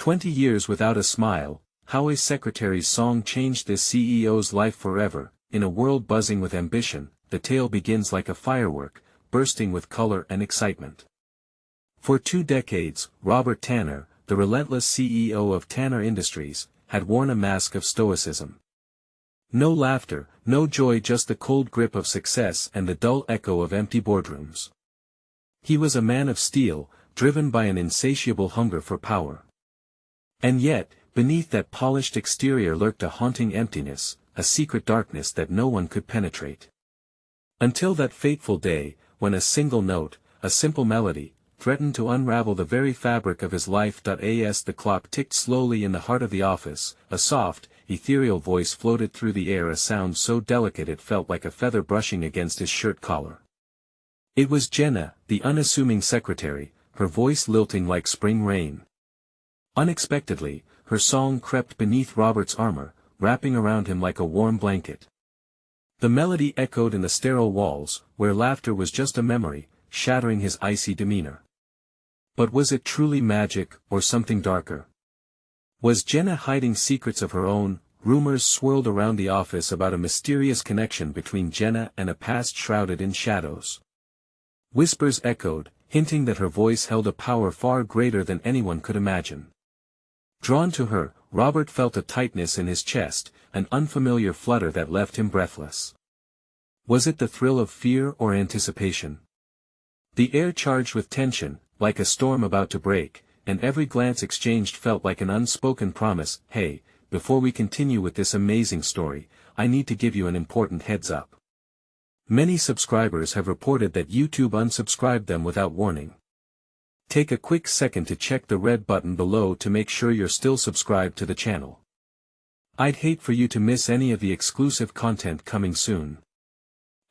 20 years without a smile, how a secretary's song changed this CEO's life forever. In a world buzzing with ambition, the tale begins like a firework, bursting with color and excitement. For 2 decades, Robert Tanner, the relentless CEO of Tanner Industries, had worn a mask of stoicism. No laughter, no joy, just the cold grip of success and the dull echo of empty boardrooms. He was a man of steel, driven by an insatiable hunger for power. And yet, beneath that polished exterior lurked a haunting emptiness, a secret darkness that no one could penetrate. Until that fateful day, when a single note, a simple melody, threatened to unravel the very fabric of his life. As the clock ticked slowly in the heart of the office, a soft, ethereal voice floated through the air, a sound so delicate it felt like a feather brushing against his shirt collar. It was Jenna, the unassuming secretary, her voice lilting like spring rain. Unexpectedly, her song crept beneath Robert's armor, wrapping around him like a warm blanket. The melody echoed in the sterile walls, where laughter was just a memory, shattering his icy demeanor. But was it truly magic, or something darker? Was Jenna hiding secrets of her own? Rumors swirled around the office about a mysterious connection between Jenna and a past shrouded in shadows. Whispers echoed, hinting that her voice held a power far greater than anyone could imagine. Drawn to her, Robert felt a tightness in his chest, an unfamiliar flutter that left him breathless. Was it the thrill of fear or anticipation? The air charged with tension, like a storm about to break, and every glance exchanged felt like an unspoken promise. Hey, before we continue with this amazing story, I need to give you an important heads up. Many subscribers have reported that YouTube unsubscribed them without warning. Take a quick second to check the red button below to make sure you're still subscribed to the channel. I'd hate for you to miss any of the exclusive content coming soon.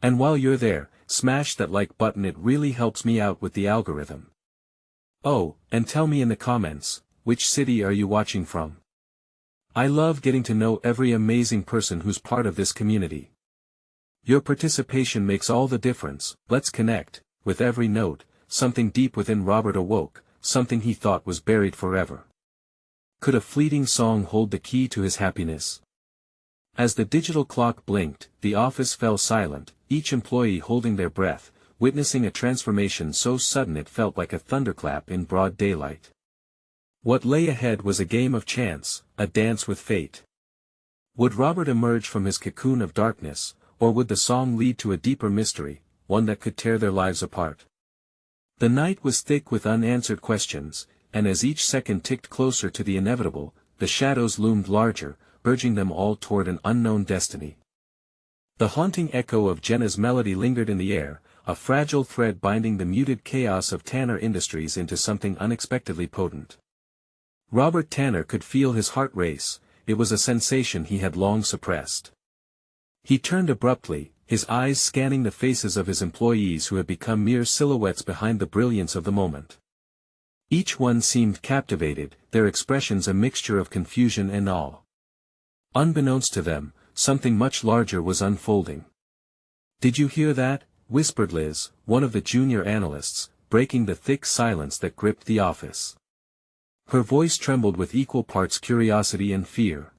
And while you're there, smash that like button, it really helps me out with the algorithm. Oh, and tell me in the comments, which city are you watching from? I love getting to know every amazing person who's part of this community. Your participation makes all the difference. Let's connect. With every note, something deep within Robert awoke, something he thought was buried forever. Could a fleeting song hold the key to his happiness? As the digital clock blinked, the office fell silent, each employee holding their breath, witnessing a transformation so sudden it felt like a thunderclap in broad daylight. What lay ahead was a game of chance, a dance with fate. Would Robert emerge from his cocoon of darkness, or would the song lead to a deeper mystery, one that could tear their lives apart? The night was thick with unanswered questions, and as each second ticked closer to the inevitable, the shadows loomed larger, urging them all toward an unknown destiny. The haunting echo of Jenna's melody lingered in the air, a fragile thread binding the muted chaos of Tanner Industries into something unexpectedly potent. Robert Tanner could feel his heart race. It was a sensation he had long suppressed. He turned abruptly, his eyes scanning the faces of his employees who had become mere silhouettes behind the brilliance of the moment. Each one seemed captivated, their expressions a mixture of confusion and awe. Unbeknownst to them, something much larger was unfolding. "Did you hear that?" whispered Liz, one of the junior analysts, breaking the thick silence that gripped the office. Her voice trembled with equal parts curiosity and fear.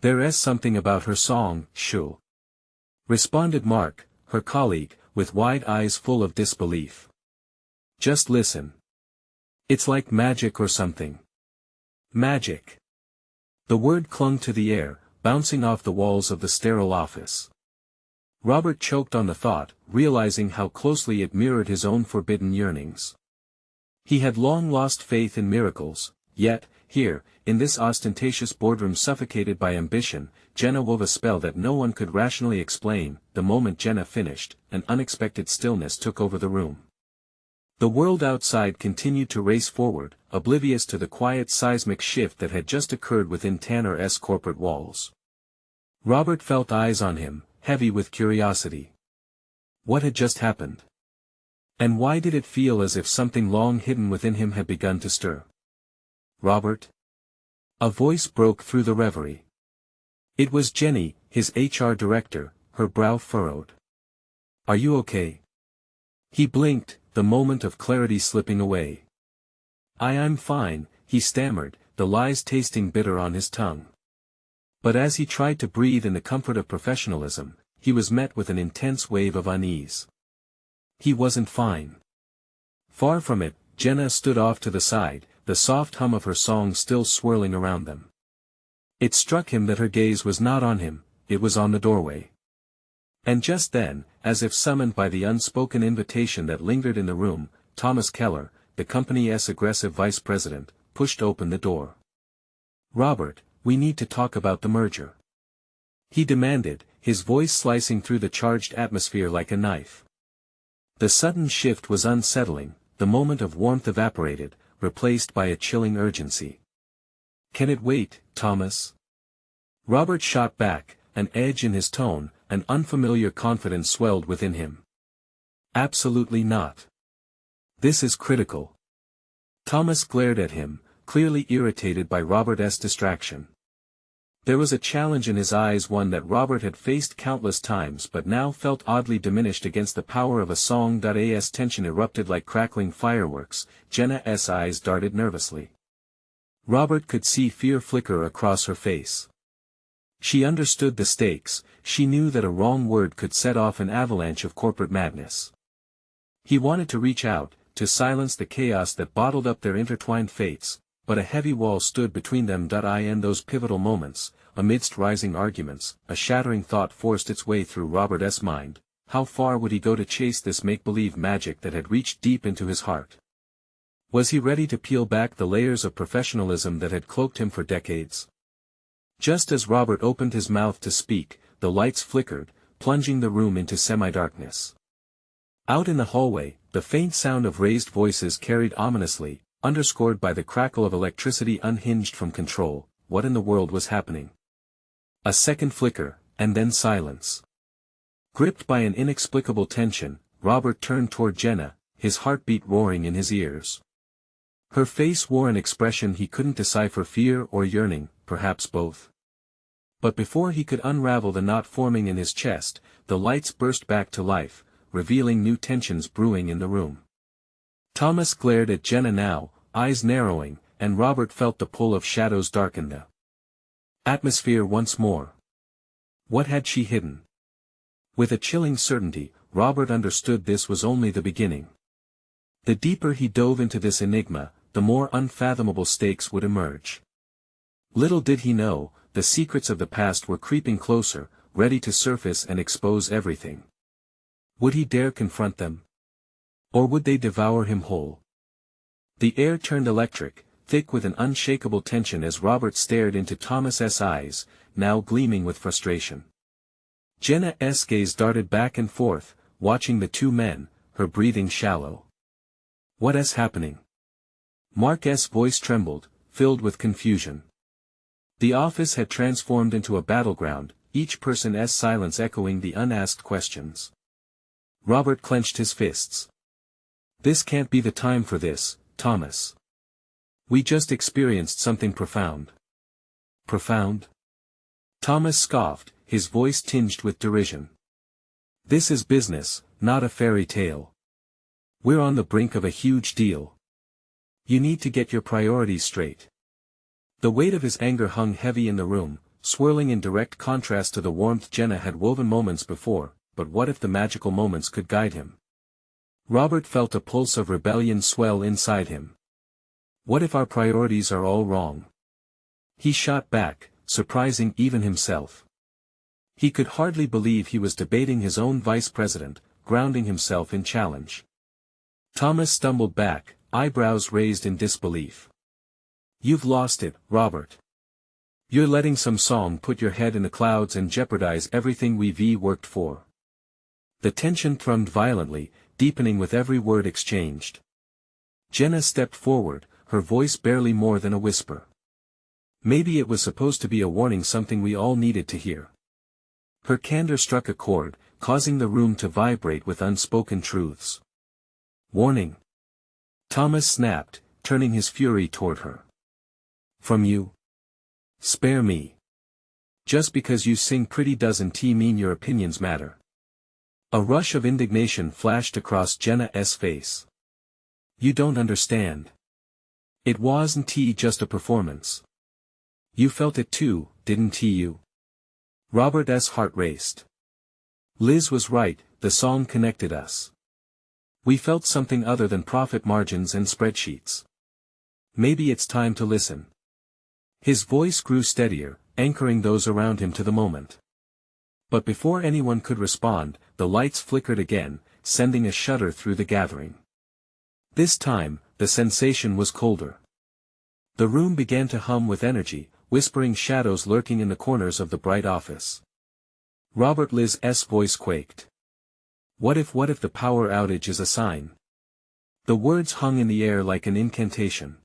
"There is something about her song, Shul," responded Mark, her colleague, with wide eyes full of disbelief. "Just listen. It's like magic or something." Magic. The word clung to the air, bouncing off the walls of the sterile office. Robert choked on the thought, realizing how closely it mirrored his own forbidden yearnings. He had long lost faith in miracles, yet, here, in this ostentatious boardroom suffocated by ambition, Jenna wove a spell that no one could rationally explain. The moment Jenna finished, an unexpected stillness took over the room. The world outside continued to race forward, oblivious to the quiet seismic shift that had just occurred within Tanner's corporate walls. Robert felt eyes on him, heavy with curiosity. What had just happened? And why did it feel as if something long hidden within him had begun to stir? "Robert?" A voice broke through the reverie. It was Jenny, his HR director, her brow furrowed. "Are you okay?" He blinked, the moment of clarity slipping away. I'm fine," he stammered, the lies tasting bitter on his tongue. But as he tried to breathe in the comfort of professionalism, he was met with an intense wave of unease. He wasn't fine. Far from it, Jenna stood off to the side, the soft hum of her song still swirling around them. It struck him that her gaze was not on him, it was on the doorway. And just then, as if summoned by the unspoken invitation that lingered in the room, Thomas Keller, the company's aggressive vice president, pushed open the door. "Robert, we need to talk about the merger," he demanded, his voice slicing through the charged atmosphere like a knife. The sudden shift was unsettling, the moment of warmth evaporated, replaced by a chilling urgency. "Can it wait, Thomas?" Robert shot back, an edge in his tone, an unfamiliar confidence swelled within him. "Absolutely not. This is critical." Thomas glared at him, clearly irritated by Robert's distraction. There was a challenge in his eyes, one that Robert had faced countless times but now felt oddly diminished against the power of a song. As tension erupted like crackling fireworks, Jenna's eyes darted nervously. Robert could see fear flicker across her face. She understood the stakes, she knew that a wrong word could set off an avalanche of corporate madness. He wanted to reach out, to silence the chaos that bottled up their intertwined fates, but a heavy wall stood between them. In those pivotal moments, amidst rising arguments, a shattering thought forced its way through Robert's mind: how far would he go to chase this make-believe magic that had reached deep into his heart? Was he ready to peel back the layers of professionalism that had cloaked him for decades? Just as Robert opened his mouth to speak, the lights flickered, plunging the room into semi-darkness. Out in the hallway, the faint sound of raised voices carried ominously, underscored by the crackle of electricity unhinged from control. What in the world was happening? A second flicker, and then silence. Gripped by an inexplicable tension, Robert turned toward Jenna, his heartbeat roaring in his ears. Her face wore an expression he couldn't decipher: fear or yearning, perhaps both. But before he could unravel the knot forming in his chest, the lights burst back to life, revealing new tensions brewing in the room. Thomas glared at Jenna now, eyes narrowing, and Robert felt the pull of shadows darken the atmosphere once more. What had she hidden? With a chilling certainty, Robert understood this was only the beginning. The deeper he dove into this enigma, the more unfathomable stakes would emerge. Little did he know, the secrets of the past were creeping closer, ready to surface and expose everything. Would he dare confront them? Or would they devour him whole? The air turned electric, thick with an unshakable tension as Robert stared into Thomas's eyes, now gleaming with frustration. Jenna's gaze darted back and forth, watching the two men, her breathing shallow. "What is happening?" Mark's voice trembled, filled with confusion. The office had transformed into a battleground, each person's silence echoing the unasked questions. Robert clenched his fists. "This can't be the time for this, Thomas. We just experienced something profound." "Profound?" Thomas scoffed, his voice tinged with derision. "This is business, not a fairy tale. We're on the brink of a huge deal. You need to get your priorities straight." The weight of his anger hung heavy in the room, swirling in direct contrast to the warmth Jenna had woven moments before. But what if the magical moments could guide him? Robert felt a pulse of rebellion swell inside him. What if our priorities are all wrong? He shot back, surprising even himself. He could hardly believe he was debating his own vice president, grounding himself in challenge. Thomas stumbled back, eyebrows raised in disbelief. "You've lost it, Robert. You're letting some song put your head in the clouds and jeopardize everything we've worked for." The tension thrummed violently, deepening with every word exchanged. Jenna stepped forward, her voice barely more than a whisper. Maybe it was supposed to be a warning, something we all needed to hear. Her candor struck a chord, causing the room to vibrate with unspoken truths. "Warning?" Thomas snapped, turning his fury toward her. "From you? Spare me. Just because you sing pretty doesn't mean your opinions matter." A rush of indignation flashed across Jenna's face. "You don't understand. It wasn't just a performance. You felt it too, didn't you? Robert's heart raced. Liz was right, the song connected us. We felt something other than profit margins and spreadsheets. Maybe it's time to listen. His voice grew steadier, anchoring those around him to the moment. But before anyone could respond, the lights flickered again, sending a shudder through the gathering. This time, the sensation was colder. The room began to hum with energy, whispering shadows lurking in the corners of the bright office. Liz's voice quaked. What if the power outage is a sign? The words hung in the air like an incantation.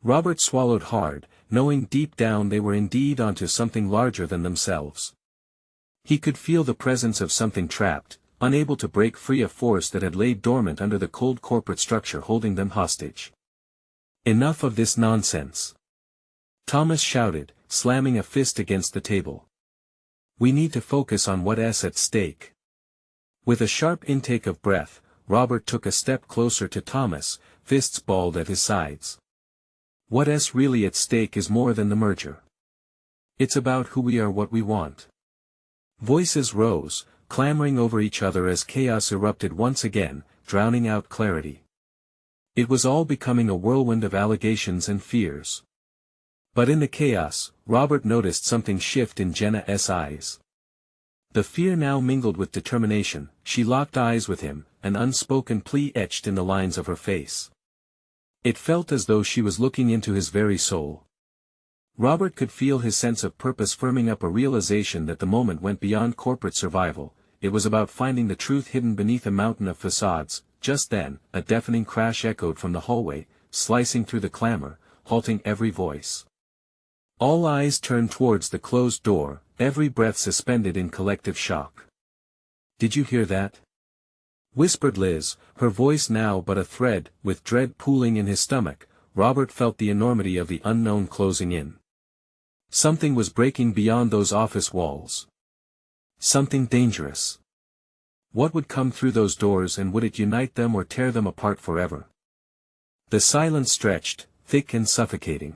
Robert swallowed hard, knowing deep down they were indeed onto something larger than themselves. He could feel the presence of something trapped, unable to break free, a force that had laid dormant under the cold corporate structure holding them hostage. Enough of this nonsense. Thomas shouted, slamming a fist against the table. We need to focus on what's at stake. With a sharp intake of breath, Robert took a step closer to Thomas, fists balled at his sides. What's really at stake is more than the merger. It's about who we are, what we want. Voices rose, clamoring over each other as chaos erupted once again, drowning out clarity. It was all becoming a whirlwind of allegations and fears. But in the chaos, Robert noticed something shift in Jenna's eyes. The fear now mingled with determination. She locked eyes with him, an unspoken plea etched in the lines of her face. It felt as though she was looking into his very soul. Robert could feel his sense of purpose firming up, a realization that the moment went beyond corporate survival. It was about finding the truth hidden beneath a mountain of facades. Just then, a deafening crash echoed from the hallway, slicing through the clamor, halting every voice. All eyes turned towards the closed door, every breath suspended in collective shock. Did you hear that? Whispered Liz, her voice now but a thread. With dread pooling in his stomach, Robert felt the enormity of the unknown closing in. Something was breaking beyond those office walls. Something dangerous. What would come through those doors, and would it unite them or tear them apart forever? The silence stretched, thick and suffocating.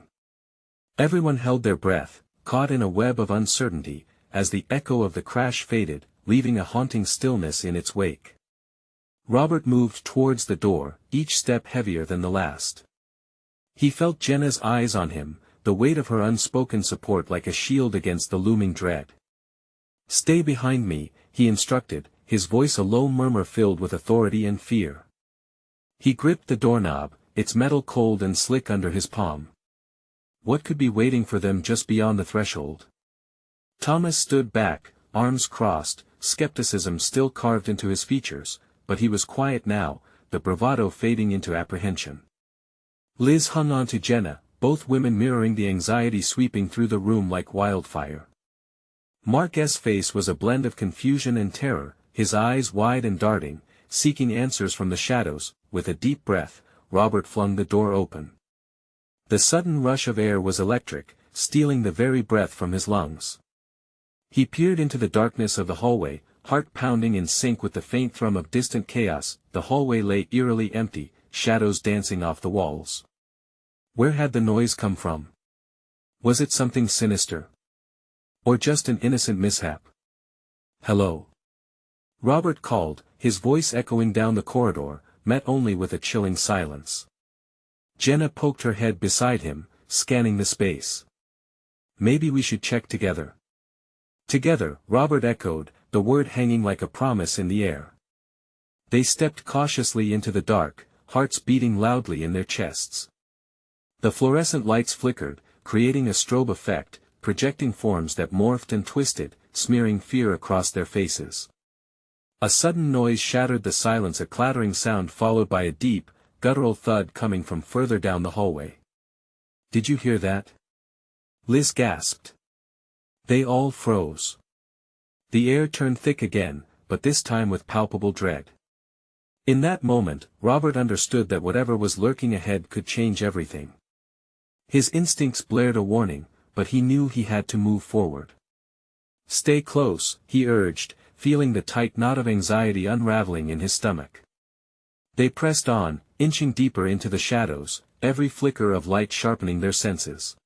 Everyone held their breath, caught in a web of uncertainty, as the echo of the crash faded, leaving a haunting stillness in its wake. Robert moved towards the door, each step heavier than the last. He felt Jenna's eyes on him, the weight of her unspoken support like a shield against the looming dread. Stay behind me, he instructed, his voice a low murmur filled with authority and fear. He gripped the doorknob, its metal cold and slick under his palm. What could be waiting for them just beyond the threshold? Thomas stood back, arms crossed, skepticism still carved into his features, but he was quiet now, the bravado fading into apprehension. Liz hung on to Jenna, both women mirroring the anxiety sweeping through the room like wildfire. Mark's face was a blend of confusion and terror, his eyes wide and darting, seeking answers from the shadows. With a deep breath, Robert flung the door open. The sudden rush of air was electric, stealing the very breath from his lungs. He peered into the darkness of the hallway, heart pounding in sync with the faint thrum of distant chaos. The hallway lay eerily empty, shadows dancing off the walls. Where had the noise come from? Was it something sinister? Or just an innocent mishap? Hello? Robert called, his voice echoing down the corridor, met only with a chilling silence. Jenna poked her head beside him, scanning the space. Maybe we should check together. Together, Robert echoed, the word hanging like a promise in the air. They stepped cautiously into the dark, hearts beating loudly in their chests. The fluorescent lights flickered, creating a strobe effect, projecting forms that morphed and twisted, smearing fear across their faces. A sudden noise shattered the silence, a clattering sound followed by a deep, guttural thud coming from further down the hallway. Did you hear that? Liz gasped. They all froze. The air turned thick again, but this time with palpable dread. In that moment, Robert understood that whatever was lurking ahead could change everything. His instincts blared a warning, but he knew he had to move forward. Stay close, he urged, feeling the tight knot of anxiety unraveling in his stomach. They pressed on, inching deeper into the shadows, every flicker of light sharpening their senses.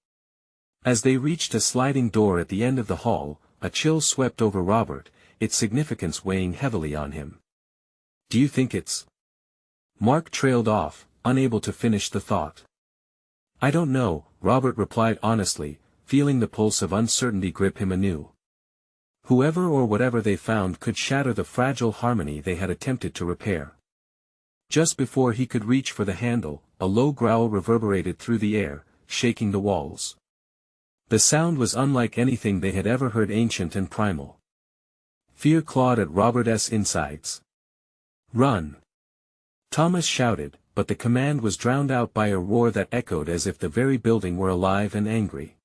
As they reached a sliding door at the end of the hall, a chill swept over Robert, its significance weighing heavily on him. "Do you think it's—" Mark trailed off, unable to finish the thought. "I don't know," Robert replied honestly, feeling the pulse of uncertainty grip him anew. Whoever or whatever they found could shatter the fragile harmony they had attempted to repair. Just before he could reach for the handle, a low growl reverberated through the air, shaking the walls. The sound was unlike anything they had ever heard, ancient and primal. Fear clawed at Robert's insides. "Run!" Thomas shouted, but the command was drowned out by a roar that echoed as if the very building were alive and angry.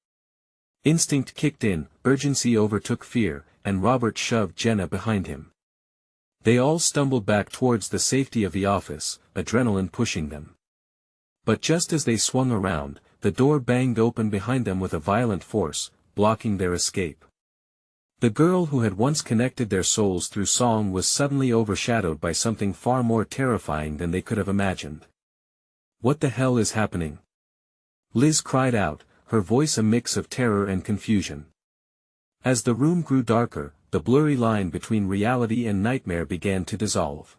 Instinct kicked in, urgency overtook fear, and Robert shoved Jenna behind him. They all stumbled back towards the safety of the office, adrenaline pushing them. But just as they swung around, the door banged open behind them with a violent force, blocking their escape. The girl who had once connected their souls through song was suddenly overshadowed by something far more terrifying than they could have imagined. "What the hell is happening?" Liz cried out, her voice a mix of terror and confusion. As the room grew darker, the blurry line between reality and nightmare began to dissolve.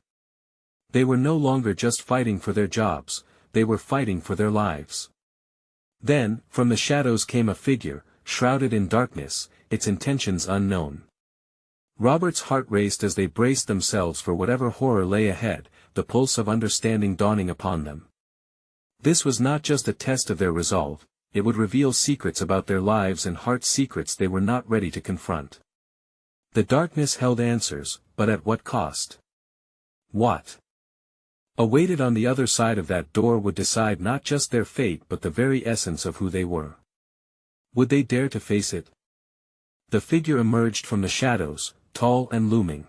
They were no longer just fighting for their jobs, they were fighting for their lives. Then, from the shadows came a figure, shrouded in darkness, its intentions unknown. Robert's heart raced as they braced themselves for whatever horror lay ahead, the pulse of understanding dawning upon them. This was not just a test of their resolve, it would reveal secrets about their lives and heart, secrets they were not ready to confront. The darkness held answers, but at what cost? What awaited on the other side of that door would decide not just their fate but the very essence of who they were. Would they dare to face it? The figure emerged from the shadows, tall and looming.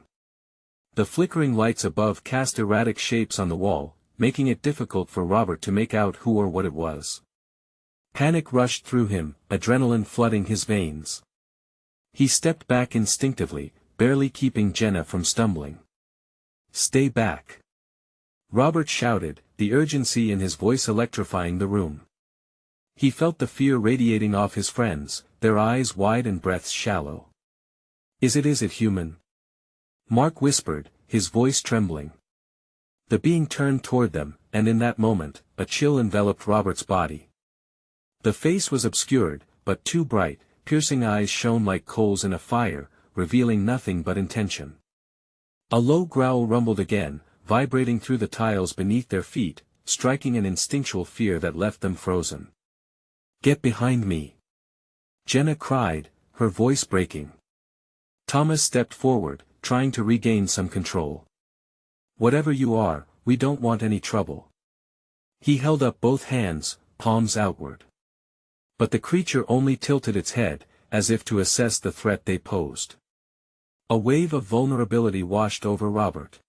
The flickering lights above cast erratic shapes on the wall, making it difficult for Robert to make out who or what it was. Panic rushed through him, adrenaline flooding his veins. He stepped back instinctively, barely keeping Jenna from stumbling. "Stay back!" Robert shouted, the urgency in his voice electrifying the room. He felt the fear radiating off his friends, their eyes wide and breaths shallow. Is it human?" Mark whispered, his voice trembling. The being turned toward them, and in that moment, a chill enveloped Robert's body. The face was obscured, but two bright, piercing eyes shone like coals in a fire, revealing nothing but intention. A low growl rumbled again, vibrating through the tiles beneath their feet, striking an instinctual fear that left them frozen. "Get behind me!" Jenna cried, her voice breaking. Thomas stepped forward, trying to regain some control. "Whatever you are, we don't want any trouble." He held up both hands, palms outward. But the creature only tilted its head, as if to assess the threat they posed. A wave of vulnerability washed over Robert.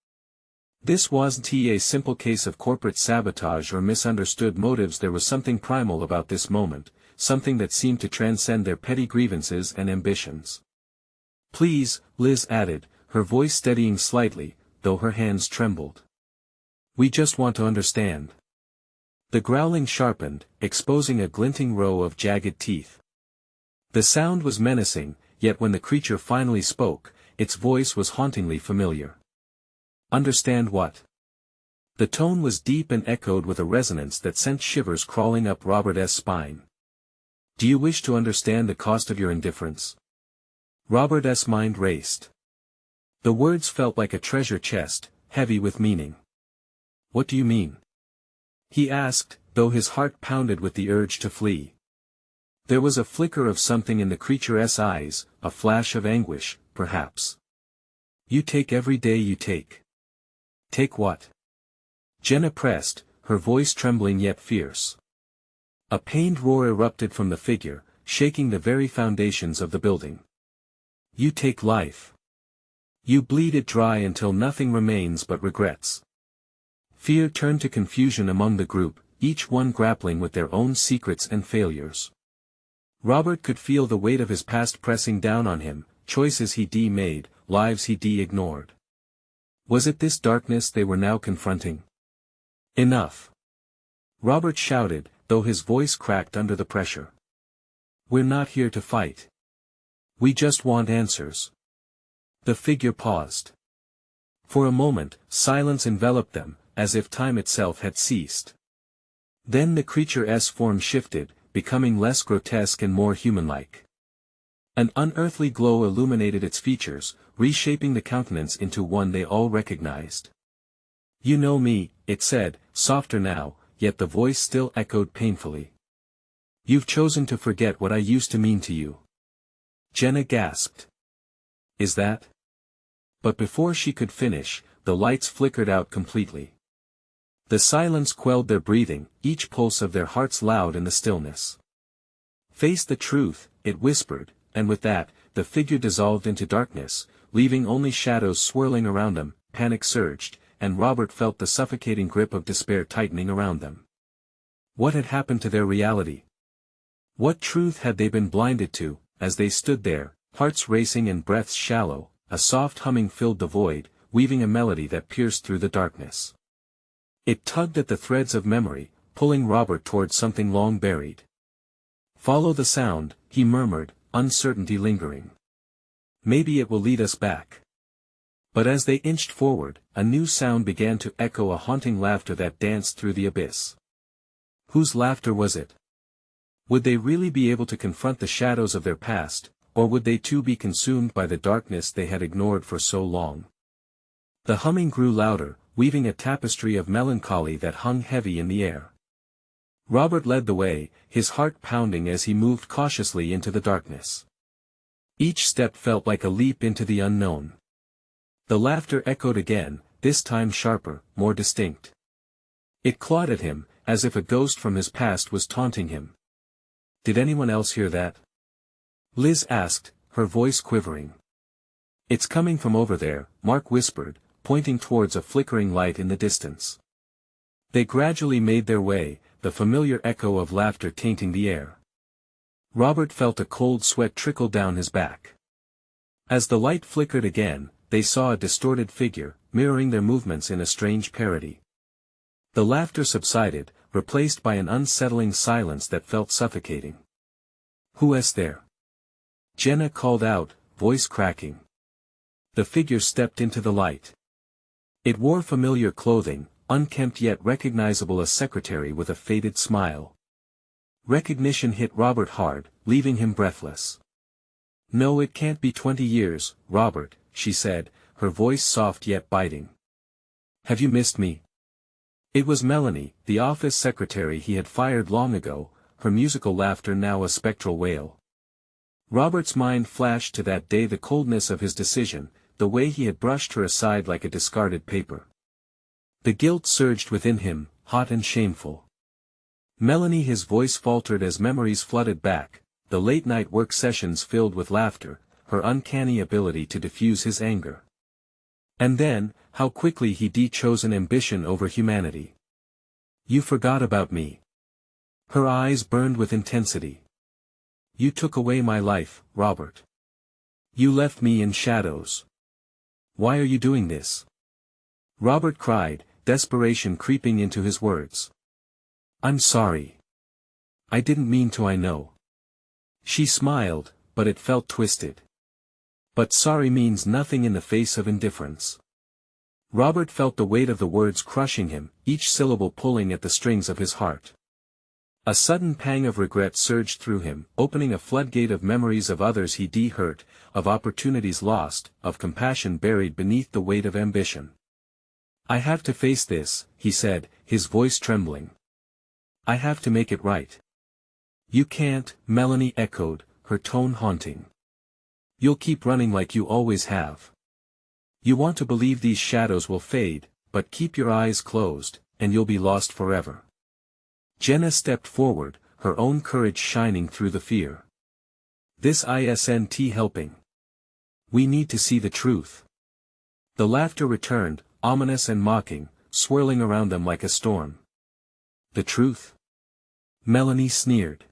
This wasn't a simple case of corporate sabotage or misunderstood motives. There was something primal about this moment, something that seemed to transcend their petty grievances and ambitions. "Please," Liz added, her voice steadying slightly, though her hands trembled. "We just want to understand." The growling sharpened, exposing a glinting row of jagged teeth. The sound was menacing, yet when the creature finally spoke, its voice was hauntingly familiar. "Understand what?" The tone was deep and echoed with a resonance that sent shivers crawling up Robert's spine. "Do you wish to understand the cost of your indifference?" Robert's mind raced. The words felt like a treasure chest, heavy with meaning. "What do you mean?" he asked, though his heart pounded with the urge to flee. There was a flicker of something in the creature's eyes, a flash of anguish, perhaps. "You take every day you take." "Take what?" Jenna pressed, her voice trembling yet fierce. A pained roar erupted from the figure, shaking the very foundations of the building. "You take life. You bleed it dry until nothing remains but regrets." Fear turned to confusion among the group, each one grappling with their own secrets and failures. Robert could feel the weight of his past pressing down on him, choices he made, lives he ignored. Was it this darkness they were now confronting? Enough. Robert shouted, though his voice cracked under the pressure. "We're not here to fight. We just want answers." The figure paused. For a moment, silence enveloped them, as if time itself had ceased. Then the creature's form shifted, becoming less grotesque and more human-like. An unearthly glow illuminated its features, reshaping the countenance into one they all recognized. "You know me," it said, softer now, yet the voice still echoed painfully. "You've chosen to forget what I used to mean to you." Jenna gasped. "Is that?" But before she could finish, the lights flickered out completely. The silence quelled their breathing, each pulse of their hearts loud in the stillness. "Face the truth," it whispered, and with that, the figure dissolved into darkness, leaving only shadows swirling around them. Panic surged, and Robert felt the suffocating grip of despair tightening around them. What had happened to their reality? What truth had they been blinded to? As they stood there, hearts racing and breaths shallow, a soft humming filled the void, weaving a melody that pierced through the darkness. It tugged at the threads of memory, pulling Robert towards something long buried. "Follow the sound," he murmured, uncertainty lingering. "Maybe it will lead us back." But as they inched forward, a new sound began to echo, a haunting laughter that danced through the abyss. Whose laughter was it? Would they really be able to confront the shadows of their past, or would they too be consumed by the darkness they had ignored for so long? The humming grew louder, weaving a tapestry of melancholy that hung heavy in the air. Robert led the way, his heart pounding as he moved cautiously into the darkness. Each step felt like a leap into the unknown. The laughter echoed again, this time sharper, more distinct. It clawed at him, as if a ghost from his past was taunting him. "Did anyone else hear that?" Liz asked, her voice quivering. "It's coming from over there," Mark whispered, pointing towards a flickering light in the distance. They gradually made their way, the familiar echo of laughter tainting the air. Robert felt a cold sweat trickle down his back. As the light flickered again, they saw a distorted figure, mirroring their movements in a strange parody. The laughter subsided, replaced by an unsettling silence that felt suffocating. "Who is there?" Jenna called out, voice cracking. The figure stepped into the light. It wore familiar clothing, unkempt yet recognizable, a secretary with a faded smile. Recognition hit Robert hard, leaving him breathless. "No, it can't be 20 years, Robert," she said, her voice soft yet biting. "Have you missed me?" It was Melanie, the office secretary he had fired long ago, her musical laughter now a spectral wail. Robert's mind flashed to that day, the coldness of his decision, the way he had brushed her aside like a discarded paper. The guilt surged within him, hot and shameful. "Melanie," his voice faltered as memories flooded back, the late-night work sessions filled with laughter, her uncanny ability to diffuse his anger. And then, how quickly he'd chosen ambition over humanity. "You forgot about me." Her eyes burned with intensity. "You took away my life, Robert. You left me in shadows. Why are you doing this?" Robert cried, desperation creeping into his words. "I'm sorry. I didn't mean to, I know." She smiled, but it felt twisted. "But sorry means nothing in the face of indifference." Robert felt the weight of the words crushing him, each syllable pulling at the strings of his heart. A sudden pang of regret surged through him, opening a floodgate of memories of others he'd hurt, of opportunities lost, of compassion buried beneath the weight of ambition. "I have to face this," he said, his voice trembling. "I have to make it right." "You can't," Melanie echoed, her tone haunting. "You'll keep running like you always have. You want to believe these shadows will fade, but keep your eyes closed, and you'll be lost forever." Jenna stepped forward, her own courage shining through the fear. "This isn't helping. We need to see the truth." The laughter returned, ominous and mocking, swirling around them like a storm. "The truth?" Melanie sneered.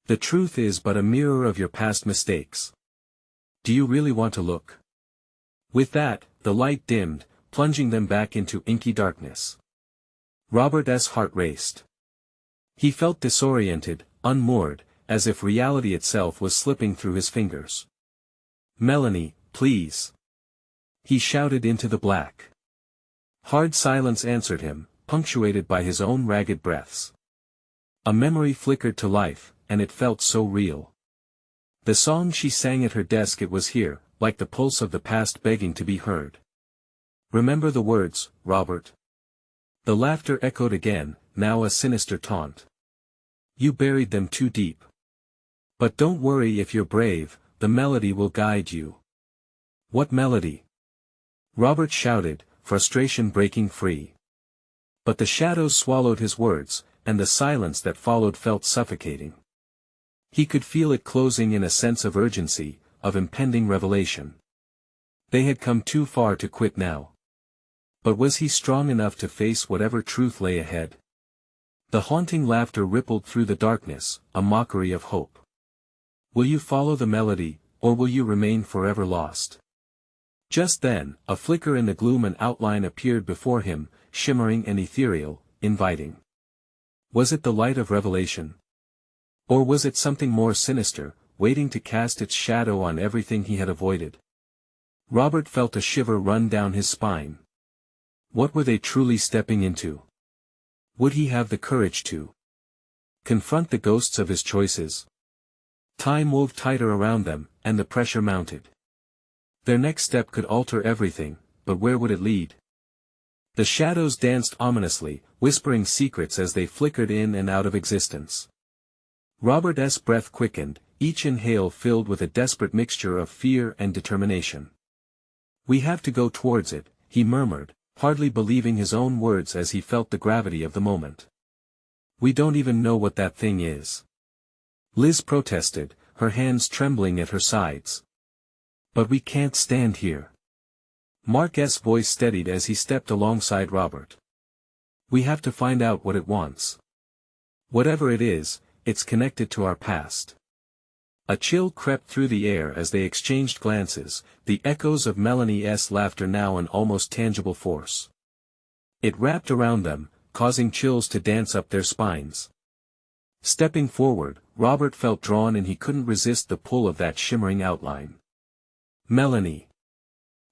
"The truth is but a mirror of your past mistakes. Do you really want to look?" With that, the light dimmed, plunging them back into inky darkness. Robert's heart raced. He felt disoriented, unmoored, as if reality itself was slipping through his fingers. "Melanie, please!" he shouted into the black. Hard silence answered him, punctuated by his own ragged breaths. A memory flickered to life, and it felt so real. The song she sang at her desk, it was here, like the pulse of the past begging to be heard. "Remember the words, Robert?" The laughter echoed again, now a sinister taunt. "You buried them too deep. But don't worry, if you're brave, the melody will guide you." "What melody?" Robert shouted, frustration breaking free. But the shadows swallowed his words, and the silence that followed felt suffocating. He could feel it closing in a sense of urgency, of impending revelation. They had come too far to quit now. But was he strong enough to face whatever truth lay ahead? The haunting laughter rippled through the darkness, a mockery of hope. "Will you follow the melody, or will you remain forever lost?" Just then, a flicker in the gloom, an outline appeared before him, shimmering and ethereal, inviting. Was it the light of revelation? Or was it something more sinister, waiting to cast its shadow on everything he had avoided? Robert felt a shiver run down his spine. What were they truly stepping into? Would he have the courage to confront the ghosts of his choices? Time wove tighter around them, and the pressure mounted. Their next step could alter everything, but where would it lead? The shadows danced ominously, whispering secrets as they flickered in and out of existence. Robert's breath quickened, each inhale filled with a desperate mixture of fear and determination. "We have to go towards it," he murmured, hardly believing his own words as he felt the gravity of the moment. "We don't even know what that thing is," Liz protested, her hands trembling at her sides. "But we can't stand here." Mark's voice steadied as he stepped alongside Robert. "We have to find out what it wants. Whatever it is, it's connected to our past." A chill crept through the air as they exchanged glances, the echoes of Melanie's laughter now an almost tangible force. It wrapped around them, causing chills to dance up their spines. Stepping forward, Robert felt drawn, and he couldn't resist the pull of that shimmering outline. "Melanie!"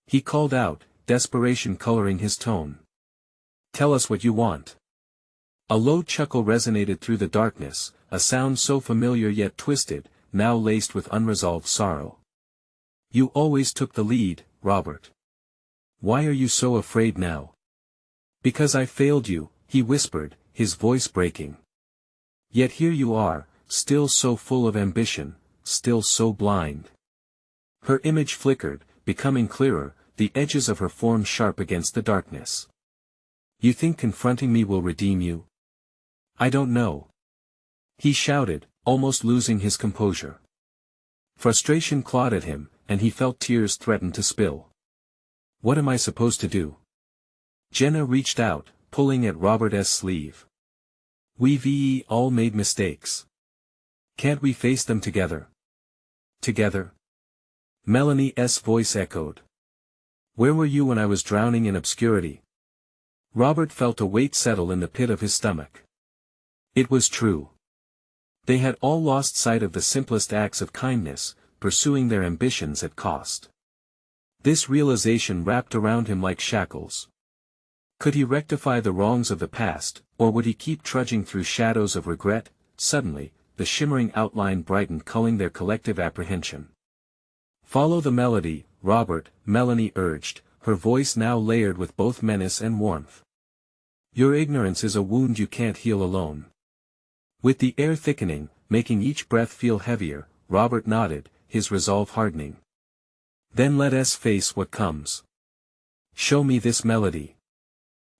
he called out, desperation coloring his tone. "Tell us what you want." A low chuckle resonated through the darkness, a sound so familiar yet twisted, now laced with unresolved sorrow. "You always took the lead, Robert. Why are you so afraid now?" "Because I failed you," he whispered, his voice breaking. "Yet here you are, still so full of ambition, still so blind." Her image flickered, becoming clearer, the edges of her form sharp against the darkness. "You think confronting me will redeem you?" "I don't know," he shouted, almost losing his composure. Frustration clawed at him, and he felt tears threaten to spill. "What am I supposed to do?" Jenna reached out, pulling at Robert's sleeve. "We've all made mistakes. Can't we face them together?" "Together?" Melanie's voice echoed. "Where were you when I was drowning in obscurity?" Robert felt a weight settle in the pit of his stomach. It was true. They had all lost sight of the simplest acts of kindness, pursuing their ambitions at cost. This realization wrapped around him like shackles. Could he rectify the wrongs of the past, or would he keep trudging through shadows of regret? Suddenly, the shimmering outline brightened, culling their collective apprehension. "Follow the melody, Robert," Melanie urged, her voice now layered with both menace and warmth. "Your ignorance is a wound you can't heal alone." With the air thickening, making each breath feel heavier, Robert nodded, his resolve hardening. "Then let us face what comes. Show me this melody."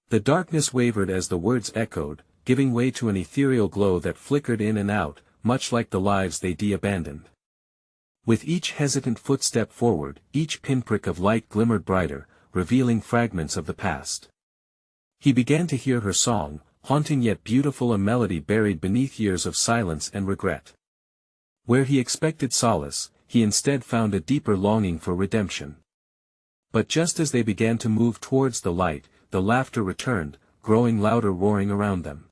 The darkness wavered as the words echoed, giving way to an ethereal glow that flickered in and out, much like the lives they abandoned. With each hesitant footstep forward, each pinprick of light glimmered brighter, revealing fragments of the past. He began to hear her song, haunting yet beautiful, a melody buried beneath years of silence and regret. Where he expected solace, he instead found a deeper longing for redemption. But just as they began to move towards the light, the laughter returned, growing louder, roaring around them.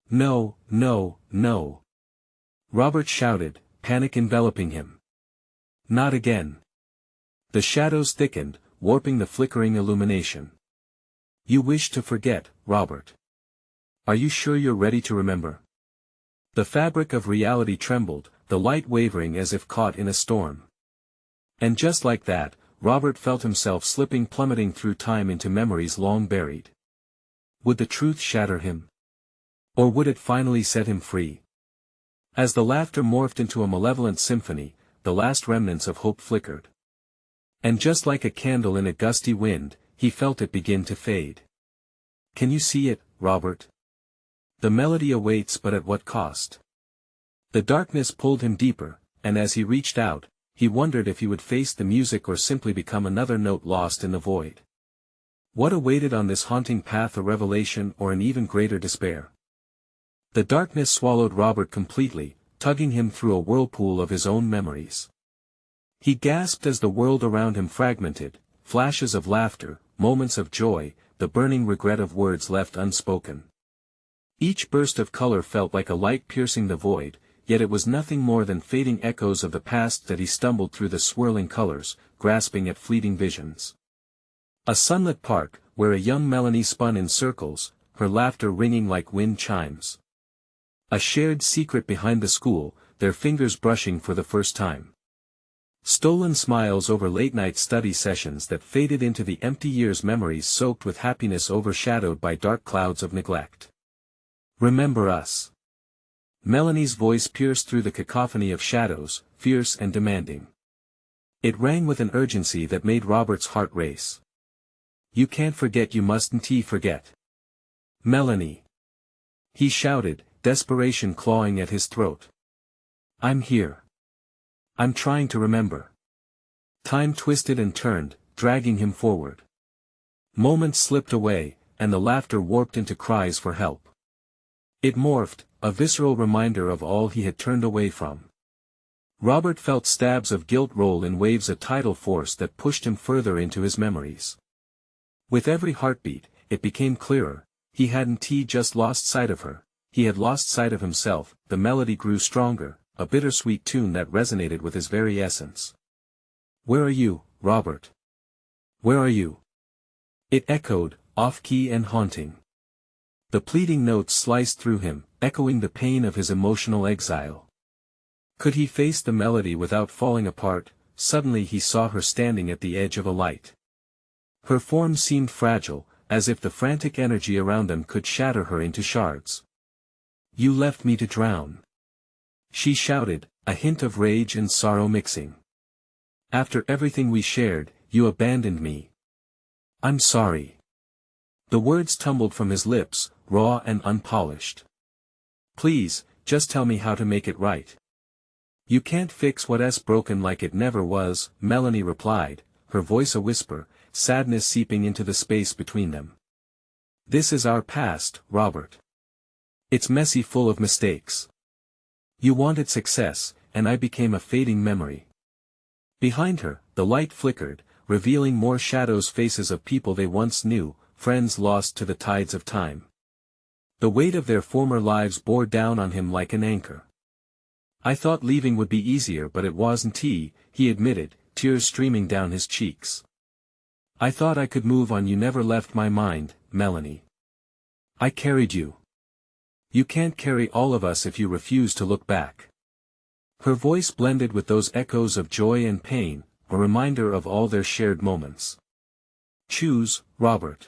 No, no, no. Robert shouted, panic enveloping him. Not again. The shadows thickened, warping the flickering illumination. You wish to forget, Robert. Are you sure you're ready to remember? The fabric of reality trembled, the light wavering as if caught in a storm. And just like that, Robert felt himself slipping, plummeting through time into memories long buried. Would the truth shatter him? Or would it finally set him free? As the laughter morphed into a malevolent symphony, the last remnants of hope flickered. And just like a candle in a gusty wind, he felt it begin to fade. Can you see it, Robert? The melody awaits, but at what cost? The darkness pulled him deeper, and as he reached out, he wondered if he would face the music or simply become another note lost in the void. What awaited on this haunting path, a revelation or an even greater despair? The darkness swallowed Robert completely, tugging him through a whirlpool of his own memories. He gasped as the world around him fragmented, flashes of laughter, moments of joy, the burning regret of words left unspoken. Each burst of color felt like a light piercing the void, yet it was nothing more than fading echoes of the past that he stumbled through the swirling colors, grasping at fleeting visions. A sunlit park, where a young Melanie spun in circles, her laughter ringing like wind chimes. A shared secret behind the school, their fingers brushing for the first time. Stolen smiles over late-night study sessions that faded into the empty years, memories soaked with happiness overshadowed by dark clouds of neglect. Remember us. Melanie's voice pierced through the cacophony of shadows, fierce and demanding. It rang with an urgency that made Robert's heart race. You can't forget, you mustn't forget. Melanie. He shouted, desperation clawing at his throat. I'm here. I'm trying to remember. Time twisted and turned, dragging him forward. Moments slipped away, and the laughter warped into cries for help. It morphed, a visceral reminder of all he had turned away from. Robert felt stabs of guilt roll in waves, a tidal force that pushed him further into his memories. With every heartbeat, it became clearer, he hadn't just lost sight of her, he had lost sight of himself. The melody grew stronger, a bittersweet tune that resonated with his very essence. Where are you, Robert? Where are you? It echoed, off-key and haunting. The pleading notes sliced through him, echoing the pain of his emotional exile. Could he face the melody without falling apart? Suddenly he saw her standing at the edge of a light. Her form seemed fragile, as if the frantic energy around them could shatter her into shards. You left me to drown. She shouted, a hint of rage and sorrow mixing. After everything we shared, you abandoned me. I'm sorry. The words tumbled from his lips, raw and unpolished. Please, just tell me how to make it right. You can't fix what's broken like it never was, Melanie replied, her voice a whisper, sadness seeping into the space between them. This is our past, Robert. It's messy, full of mistakes. You wanted success, and I became a fading memory. Behind her, the light flickered, revealing more shadows, faces of people they once knew, friends lost to the tides of time. The weight of their former lives bore down on him like an anchor. I thought leaving would be easier, but it wasn't, he admitted, tears streaming down his cheeks. I thought I could move on. You never left my mind, Melanie. I carried you. You can't carry all of us if you refuse to look back. Her voice blended with those echoes of joy and pain, a reminder of all their shared moments. Choose, Robert.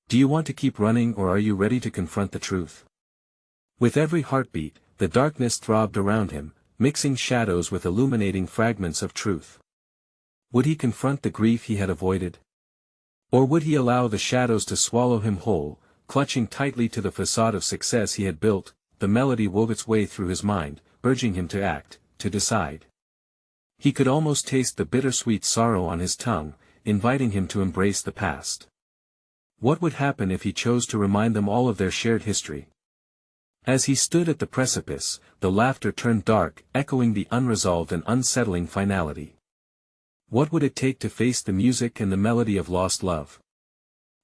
Do you want to keep running, or are you ready to confront the truth? With every heartbeat, the darkness throbbed around him, mixing shadows with illuminating fragments of truth. Would he confront the grief he had avoided? Or would he allow the shadows to swallow him whole? Clutching tightly to the facade of success he had built, the melody wove its way through his mind, urging him to act, to decide. He could almost taste the bittersweet sorrow on his tongue, inviting him to embrace the past. What would happen if he chose to remind them all of their shared history? As he stood at the precipice, the laughter turned dark, echoing the unresolved and unsettling finality. What would it take to face the music and the melody of lost love?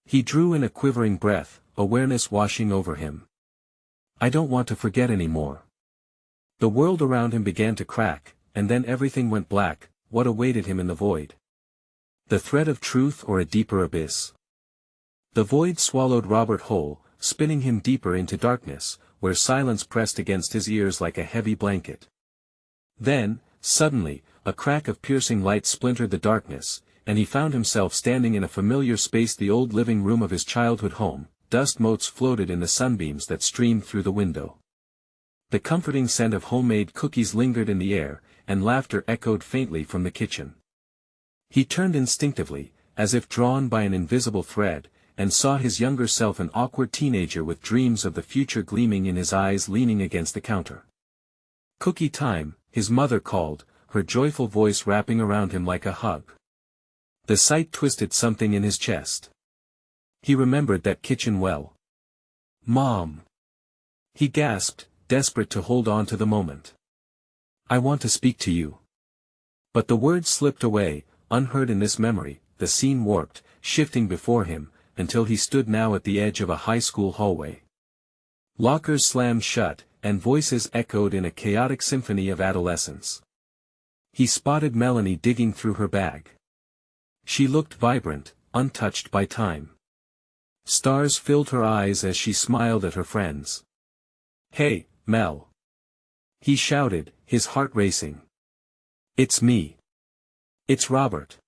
He drew in a quivering breath, awareness washing over him. I don't want to forget anymore. The world around him began to crack, and then everything went black. What awaited him in the void? The thread of truth or a deeper abyss? The void swallowed Robert whole, spinning him deeper into darkness, where silence pressed against his ears like a heavy blanket. Then, suddenly, a crack of piercing light splintered the darkness, and he found himself standing in a familiar space, the old living room of his childhood home. Dust motes floated in the sunbeams that streamed through the window. The comforting scent of homemade cookies lingered in the air, and laughter echoed faintly from the kitchen. He turned instinctively, as if drawn by an invisible thread, and saw his younger self, an awkward teenager with dreams of the future gleaming in his eyes, leaning against the counter. "Cookie time," his mother called, her joyful voice wrapping around him like a hug. The sight twisted something in his chest. He remembered that kitchen well. "Mom!" He gasped, desperate to hold on to the moment. "I want to speak to you." But the words slipped away, unheard in this memory. The scene warped, shifting before him, until he stood now at the edge of a high school hallway. Lockers slammed shut, and voices echoed in a chaotic symphony of adolescence. He spotted Melanie digging through her bag. She looked vibrant, untouched by time. Stars filled her eyes as she smiled at her friends. "Hey, Mel!" he shouted, his heart racing. "It's me. It's Robert."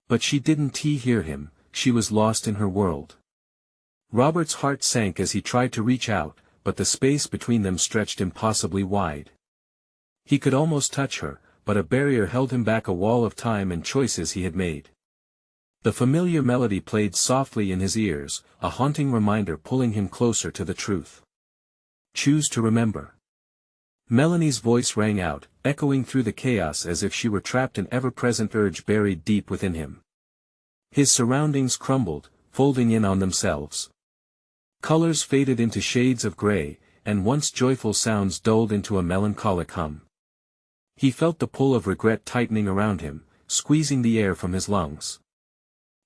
But she didn't hear him. She was lost in her world. Robert's heart sank as he tried to reach out, but the space between them stretched impossibly wide. He could almost touch her, but a barrier held him back, a wall of time and choices he had made. The familiar melody played softly in his ears, a haunting reminder pulling him closer to the truth. "Choose to remember." Melanie's voice rang out, echoing through the chaos as if she were trapped, an ever-present urge buried deep within him. His surroundings crumbled, folding in on themselves. Colors faded into shades of gray, and once joyful sounds dulled into a melancholic hum. He felt the pull of regret tightening around him, squeezing the air from his lungs.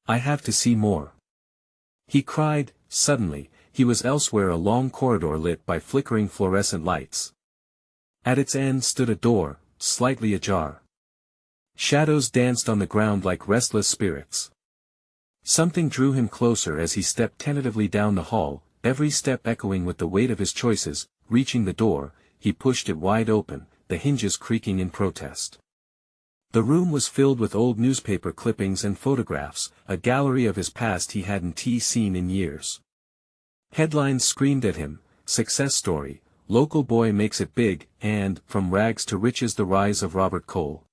"I have to see more." He cried. Suddenly, he was elsewhere, a long corridor lit by flickering fluorescent lights. At its end stood a door, slightly ajar. Shadows danced on the ground like restless spirits. Something drew him closer as he stepped tentatively down the hall, every step echoing with the weight of his choices. Reaching the door, he pushed it wide open, the hinges creaking in protest. The room was filled with old newspaper clippings and photographs, a gallery of his past he hadn't seen in years. Headlines screamed at him: "Success story, local boy makes it big," and "From rags to riches, the rise of Robert Cole."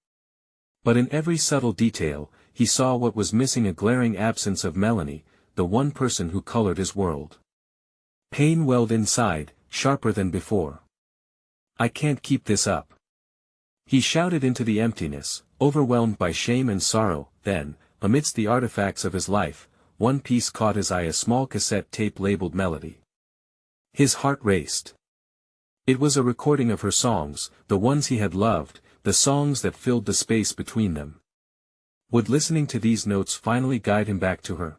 But in every subtle detail, he saw what was missing: a glaring absence of Melanie, the one person who colored his world. Pain welled inside, sharper than before. "I can't keep this up," he shouted into the emptiness, overwhelmed by shame and sorrow. Then, amidst the artifacts of his life, one piece caught his eye: a small cassette tape labeled "Melody." His heart raced. It was a recording of her songs, the ones he had loved, the songs that filled the space between them. Would listening to these notes finally guide him back to her?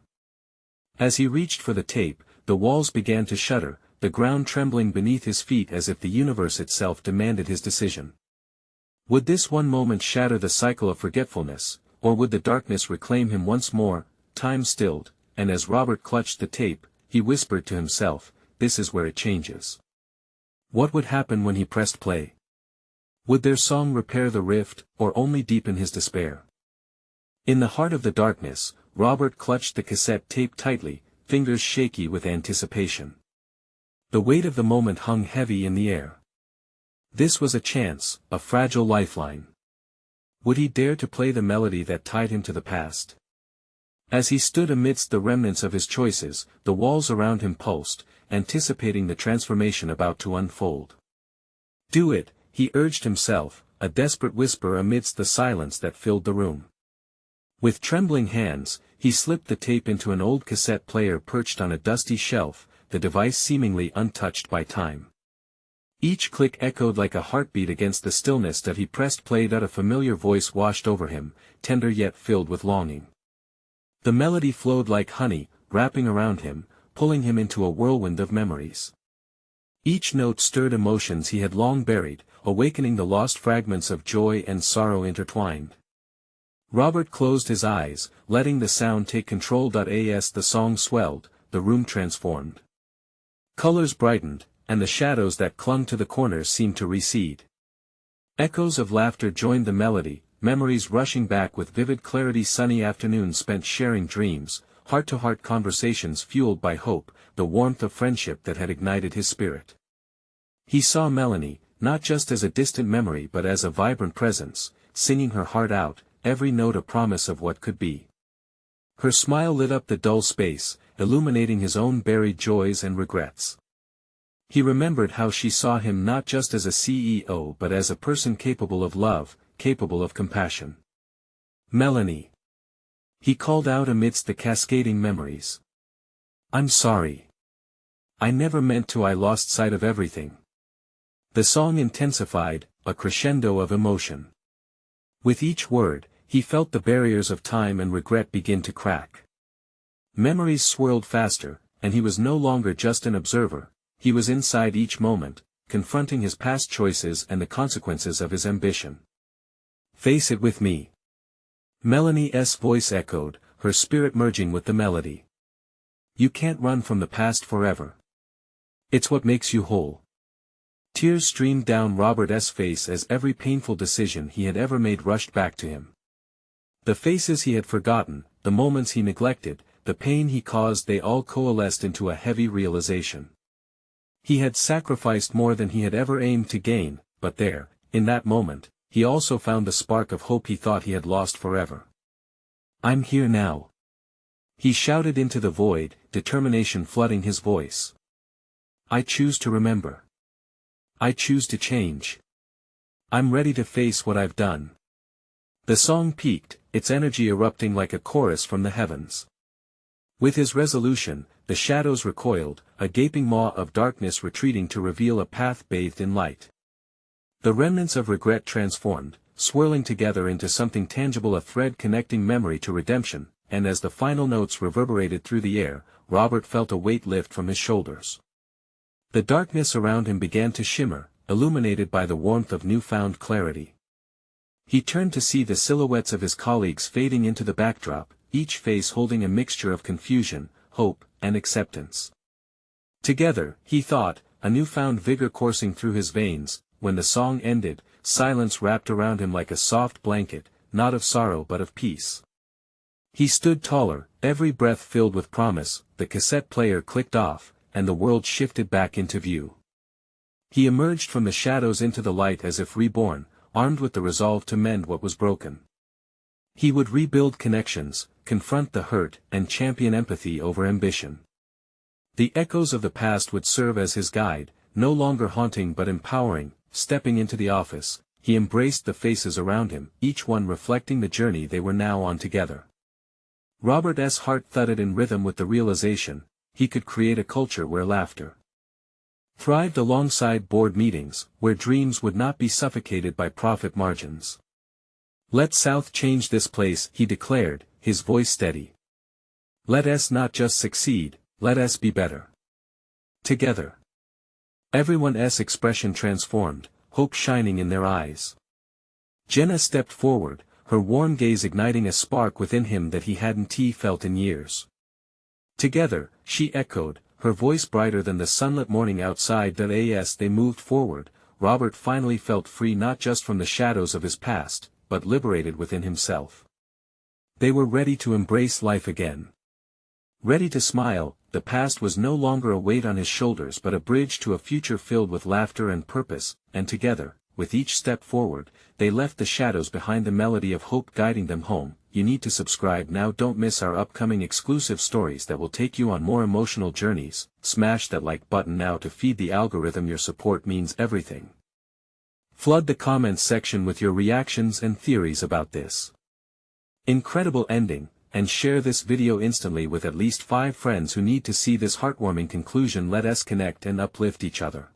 As he reached for the tape, the walls began to shudder, the ground trembling beneath his feet as if the universe itself demanded his decision. Would this one moment shatter the cycle of forgetfulness, or would the darkness reclaim him once more? Time stilled, and as Robert clutched the tape, he whispered to himself, "This is where it changes." What would happen when he pressed play? Would their song repair the rift, or only deepen his despair? In the heart of the darkness, Robert clutched the cassette tape tightly, fingers shaky with anticipation. The weight of the moment hung heavy in the air. This was a chance, a fragile lifeline. Would he dare to play the melody that tied him to the past? As he stood amidst the remnants of his choices, the walls around him pulsed, anticipating the transformation about to unfold. "Do it," he urged himself, a desperate whisper amidst the silence that filled the room. With trembling hands, he slipped the tape into an old cassette player perched on a dusty shelf, the device seemingly untouched by time. Each click echoed like a heartbeat against the stillness that he pressed play. A familiar voice washed over him, tender yet filled with longing. The melody flowed like honey, wrapping around him, pulling him into a whirlwind of memories. Each note stirred emotions he had long buried, awakening the lost fragments of joy and sorrow intertwined. Robert closed his eyes, letting the sound take control. As the song swelled, the room transformed. Colors brightened, and the shadows that clung to the corners seemed to recede. Echoes of laughter joined the melody, memories rushing back with vivid clarity. Sunny afternoons spent sharing dreams, heart-to-heart conversations fueled by hope, the warmth of friendship that had ignited his spirit. He saw Melanie, not just as a distant memory but as a vibrant presence, singing her heart out, every note a promise of what could be. Her smile lit up the dull space, illuminating his own buried joys and regrets. He remembered how she saw him not just as a CEO but as a person capable of love, capable of compassion. "Melanie," he called out amidst the cascading memories. "I'm sorry. I never meant to. I lost sight of everything." The song intensified, a crescendo of emotion. With each word, he felt the barriers of time and regret begin to crack. Memories swirled faster, and he was no longer just an observer, he was inside each moment, confronting his past choices and the consequences of his ambition. "Face it with me." Melanie's voice echoed, her spirit merging with the melody. "You can't run from the past forever. It's what makes you whole." Tears streamed down Robert's face as every painful decision he had ever made rushed back to him. The faces he had forgotten, the moments he neglected, the pain he caused, they all coalesced into a heavy realization. He had sacrificed more than he had ever aimed to gain, but there, in that moment, he also found the spark of hope he thought he had lost forever. "I'm here now," he shouted into the void, determination flooding his voice. "I choose to remember. I choose to change. I'm ready to face what I've done." The song peaked, its energy erupting like a chorus from the heavens. With his resolution, the shadows recoiled, a gaping maw of darkness retreating to reveal a path bathed in light. The remnants of regret transformed, swirling together into something tangible, a thread connecting memory to redemption, and as the final notes reverberated through the air, Robert felt a weight lift from his shoulders. The darkness around him began to shimmer, illuminated by the warmth of newfound clarity. He turned to see the silhouettes of his colleagues fading into the backdrop, each face holding a mixture of confusion, hope, and acceptance. Together, he thought, a newfound vigor coursing through his veins. When the song ended, silence wrapped around him like a soft blanket, not of sorrow but of peace. He stood taller, every breath filled with promise. The cassette player clicked off, and the world shifted back into view. He emerged from the shadows into the light as if reborn, armed with the resolve to mend what was broken. He would rebuild connections, confront the hurt, and champion empathy over ambition. The echoes of the past would serve as his guide, no longer haunting but empowering. Stepping into the office, he embraced the faces around him, each one reflecting the journey they were now on together. Robert's heart thudded in rhythm with the realization, he could create a culture where laughter thrived alongside board meetings, where dreams would not be suffocated by profit margins. "Let South change this place," he declared, his voice steady. "Let us not just succeed, let us be better. Together." Everyone's expression transformed, hope shining in their eyes. Jenna stepped forward, her warm gaze igniting a spark within him that he hadn't felt in years. "Together," she echoed, her voice brighter than the sunlit morning outside. As they moved forward, Robert finally felt free, not just from the shadows of his past, but liberated within himself. They were ready to embrace life again. Ready to smile. The past was no longer a weight on his shoulders but a bridge to a future filled with laughter and purpose, and together, with each step forward, they left the shadows behind, the melody of hope guiding them home. You need to subscribe now. Don't miss our upcoming exclusive stories that will take you on more emotional journeys. Smash that like button now to feed the algorithm. Your support means everything. Flood the comments section with your reactions and theories about this incredible ending, and share this video instantly with at least 5 friends who need to see this heartwarming conclusion. Let us connect and uplift each other.